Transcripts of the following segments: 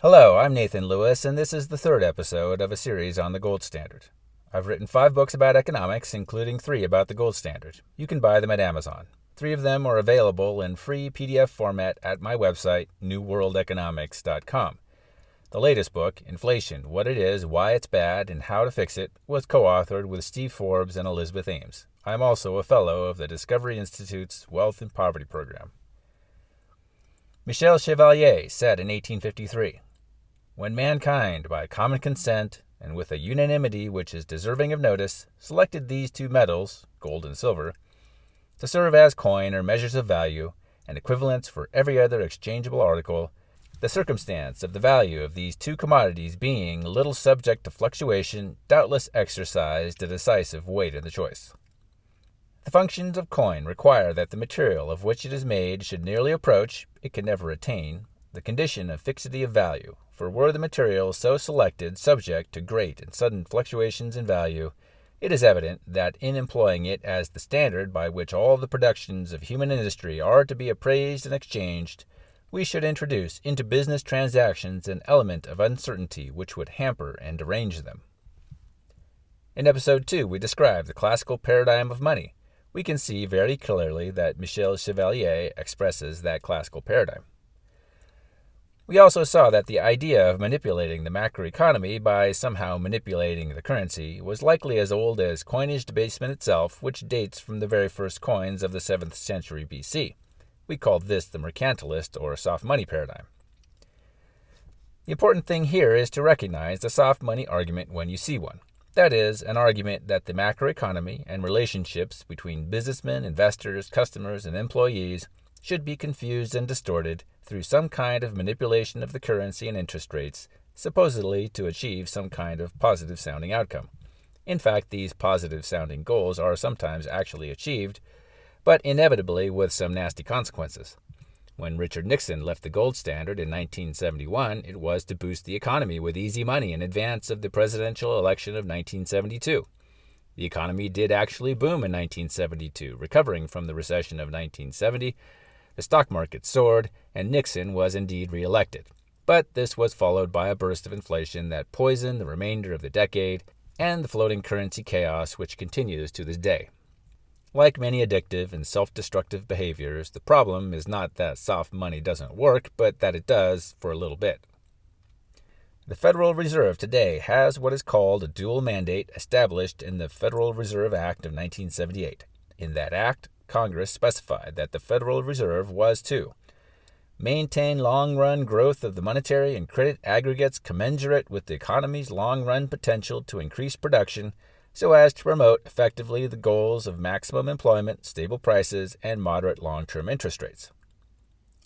Hello, I'm Nathan Lewis, and this is the third episode of a series on the gold standard. I've written 5 books about economics, including 3 about the gold standard. You can buy them at Amazon. 3 of them are available in free PDF format at my website, newworldeconomics.com. The latest book, Inflation, What It Is, Why It's Bad, and How to Fix It, was co-authored with Steve Forbes and Elizabeth Ames. I'm also a fellow of the Discovery Institute's Wealth and Poverty Program. Michel Chevalier said in 1853, "When mankind, by common consent, and with a unanimity which is deserving of notice, selected these 2 metals, gold and silver, to serve as coin or measures of value, and equivalents for every other exchangeable article, the circumstance of the value of these 2 commodities being little subject to fluctuation, doubtless exercised a decisive weight in the choice. The functions of coin require that the material of which it is made should nearly approach, it can never attain, the condition of fixity of value, for were the material so selected subject to great and sudden fluctuations in value, it is evident that in employing it as the standard by which all the productions of human industry are to be appraised and exchanged, we should introduce into business transactions an element of uncertainty which would hamper and derange them." In episode 2, we describe the classical paradigm of money. We can see very clearly that Michel Chevalier expresses that classical paradigm. We also saw that the idea of manipulating the macroeconomy by somehow manipulating the currency was likely as old as coinage debasement itself, which dates from the very first coins of the 7th century BC. We called this the mercantilist or soft money paradigm. The important thing here is to recognize the soft money argument when you see one. That is, an argument that the macroeconomy and relationships between businessmen, investors, customers, and employees should be confused and distorted through some kind of manipulation of the currency and interest rates, supposedly to achieve some kind of positive-sounding outcome. In fact, these positive-sounding goals are sometimes actually achieved, but inevitably with some nasty consequences. When Richard Nixon left the gold standard in 1971, it was to boost the economy with easy money in advance of the presidential election of 1972. The economy did actually boom in 1972, recovering from the recession of 1970. The stock market soared, and Nixon was indeed reelected. But this was followed by a burst of inflation that poisoned the remainder of the decade and the floating currency chaos which continues to this day. Like many addictive and self-destructive behaviors, the problem is not that soft money doesn't work, but that it does for a little bit. The Federal Reserve today has what is called a dual mandate established in the Federal Reserve Act of 1978. In that act, Congress specified that the Federal Reserve was to maintain long-run growth of the monetary and credit aggregates commensurate with the economy's long-run potential to increase production so as to promote effectively the goals of maximum employment, stable prices, and moderate long-term interest rates.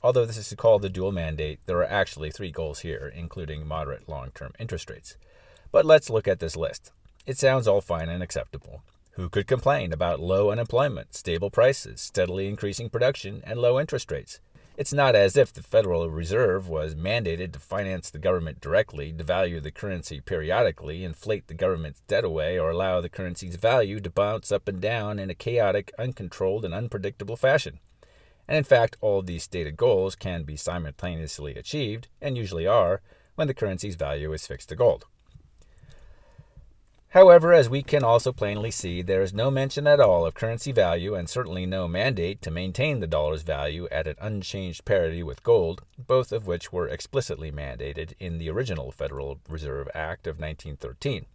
Although this is called the dual mandate, there are actually 3 goals here, including moderate long-term interest rates. But let's look at this list. It sounds all fine and acceptable. Who could complain about low unemployment, stable prices, steadily increasing production, and low interest rates? It's not as if the Federal Reserve was mandated to finance the government directly, devalue the currency periodically, inflate the government's debt away, or allow the currency's value to bounce up and down in a chaotic, uncontrolled, and unpredictable fashion. And in fact, all of these stated goals can be simultaneously achieved, and usually are, when the currency's value is fixed to gold. However, as we can also plainly see, there is no mention at all of currency value and certainly no mandate to maintain the dollar's value at an unchanged parity with gold, both of which were explicitly mandated in the original Federal Reserve Act of 1913.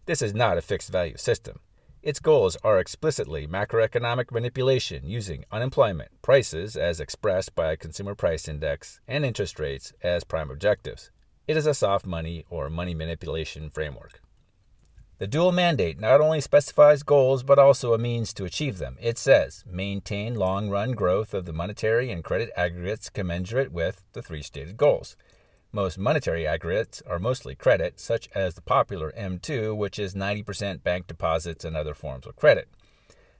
This is not a fixed value system. Its goals are explicitly macroeconomic manipulation using unemployment, prices as expressed by a consumer price index, and interest rates as prime objectives. It is a soft money or money manipulation framework. The dual mandate not only specifies goals but also a means to achieve them. It says, maintain long-run growth of the monetary and credit aggregates commensurate with the 3 stated goals. Most monetary aggregates are mostly credit, such as the popular M2, which is 90% bank deposits and other forms of credit.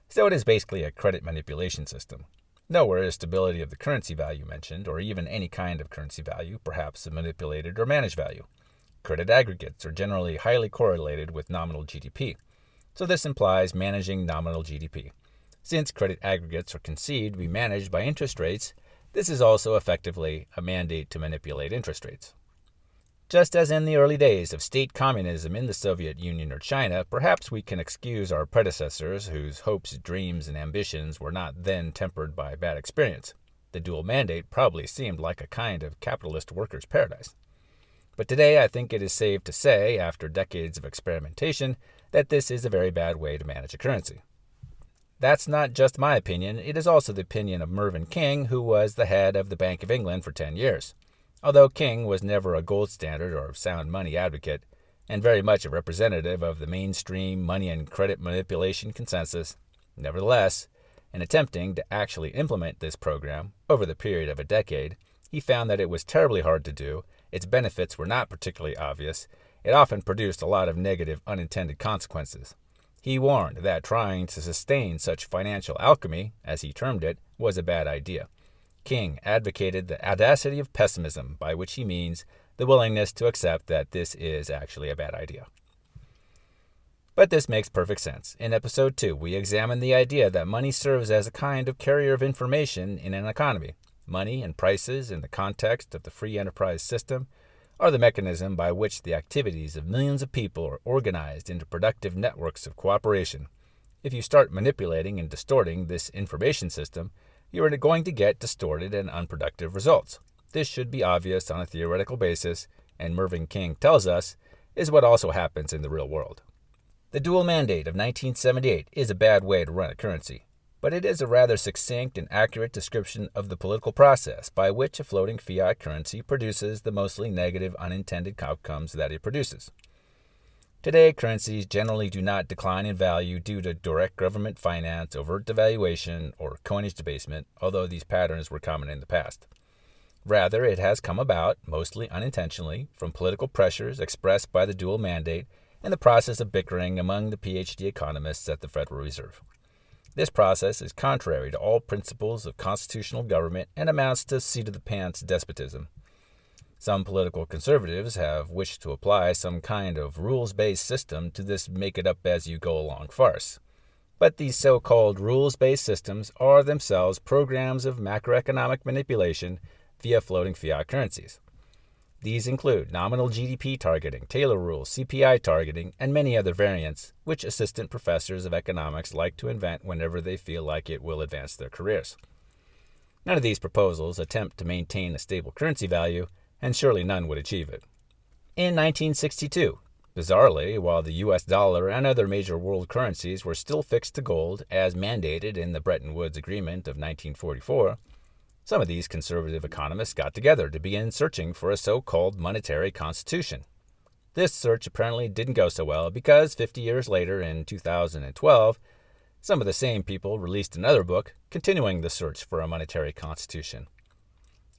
So it is basically a credit manipulation system. Nowhere is stability of the currency value mentioned, or even any kind of currency value, perhaps a manipulated or managed value. Credit aggregates are generally highly correlated with nominal GDP, so this implies managing nominal GDP. Since credit aggregates are conceived to be managed by interest rates, this is also effectively a mandate to manipulate interest rates. Just as in the early days of state communism in the Soviet Union or China, perhaps we can excuse our predecessors whose hopes, dreams, and ambitions were not then tempered by bad experience. The dual mandate probably seemed like a kind of capitalist workers' paradise. But today I think it is safe to say, after decades of experimentation, that this is a very bad way to manage a currency. That's not just my opinion, it is also the opinion of Mervyn King, who was the head of the Bank of England for 10 years. Although King was never a gold standard or sound money advocate, and very much a representative of the mainstream money and credit manipulation consensus, nevertheless, in attempting to actually implement this program over the period of a decade, he found that it was terribly hard to do, its benefits were not particularly obvious, it often produced a lot of negative unintended consequences. He warned that trying to sustain such financial alchemy, as he termed it, was a bad idea. King advocated the audacity of pessimism, by which he means the willingness to accept that this is actually a bad idea. But this makes perfect sense. In Episode 2, we examine the idea that money serves as a kind of carrier of information in an economy. Money and prices, in the context of the free enterprise system, are the mechanism by which the activities of millions of people are organized into productive networks of cooperation. If you start manipulating and distorting this information system, you are going to get distorted and unproductive results. This should be obvious on a theoretical basis, and Mervyn King tells us, is what also happens in the real world. The dual mandate of 1978 is a bad way to run a currency, but it is a rather succinct and accurate description of the political process by which a floating fiat currency produces the mostly negative unintended outcomes that it produces. Today, currencies generally do not decline in value due to direct government finance, overt devaluation, or coinage debasement, although these patterns were common in the past. Rather, it has come about, mostly unintentionally, from political pressures expressed by the dual mandate and the process of bickering among the PhD economists at the Federal Reserve. This process is contrary to all principles of constitutional government and amounts to seat-of-the-pants despotism. Some political conservatives have wished to apply some kind of rules-based system to this make-it-up-as-you-go-along farce. But these so-called rules-based systems are themselves programs of macroeconomic manipulation via floating fiat currencies. These include nominal GDP targeting, Taylor rules, CPI targeting, and many other variants, which assistant professors of economics like to invent whenever they feel like it will advance their careers. None of these proposals attempt to maintain a stable currency value, and surely none would achieve it. In 1962, bizarrely, while the U.S. dollar and other major world currencies were still fixed to gold as mandated in the Bretton Woods Agreement of 1944, some of these conservative economists got together to begin searching for a so-called monetary constitution. This search apparently didn't go so well because 50 years later, in 2012, some of the same people released another book continuing the search for a monetary constitution.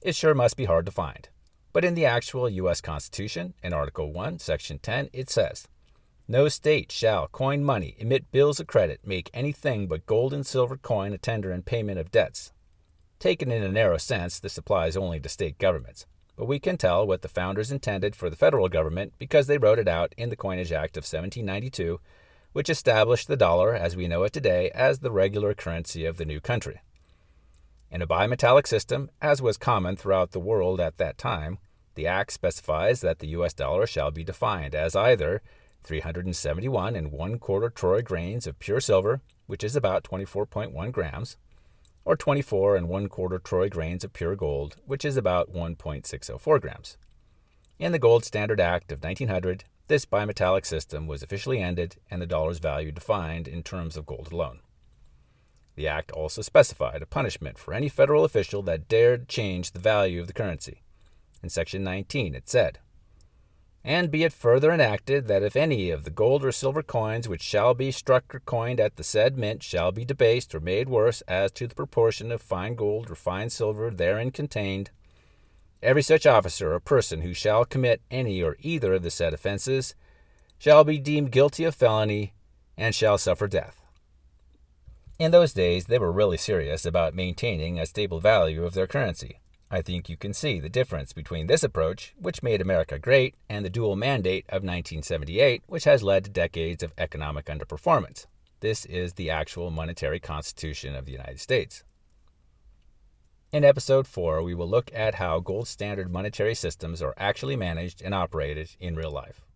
It sure must be hard to find. But in the actual U.S. Constitution, in Article 1, Section 10, it says, "No state shall coin money, emit bills of credit, make anything but gold and silver coin a tender in payment of debts." Taken in a narrow sense, this applies only to state governments. But we can tell what the founders intended for the federal government because they wrote it out in the Coinage Act of 1792, which established the dollar, as we know it today, as the regular currency of the new country. In a bimetallic system, as was common throughout the world at that time, the Act specifies that the U.S. dollar shall be defined as either 371 1/4 troy grains of pure silver, which is about 24.1 grams, or 24 1/4 troy grains of pure gold, which is about 1.604 grams. In the Gold Standard Act of 1900, this bimetallic system was officially ended and the dollar's value defined in terms of gold alone. The Act also specified a punishment for any federal official that dared change the value of the currency. In Section 19, it said, "And be it further enacted that if any of the gold or silver coins which shall be struck or coined at the said mint shall be debased or made worse as to the proportion of fine gold or fine silver therein contained, every such officer or person who shall commit any or either of the said offenses shall be deemed guilty of felony and shall suffer death." In those days, they were really serious about maintaining a stable value of their currency. I think you can see the difference between this approach, which made America great, and the dual mandate of 1978, which has led to decades of economic underperformance. This is the actual monetary constitution of the United States. In Episode 4, we will look at how gold standard monetary systems are actually managed and operated in real life.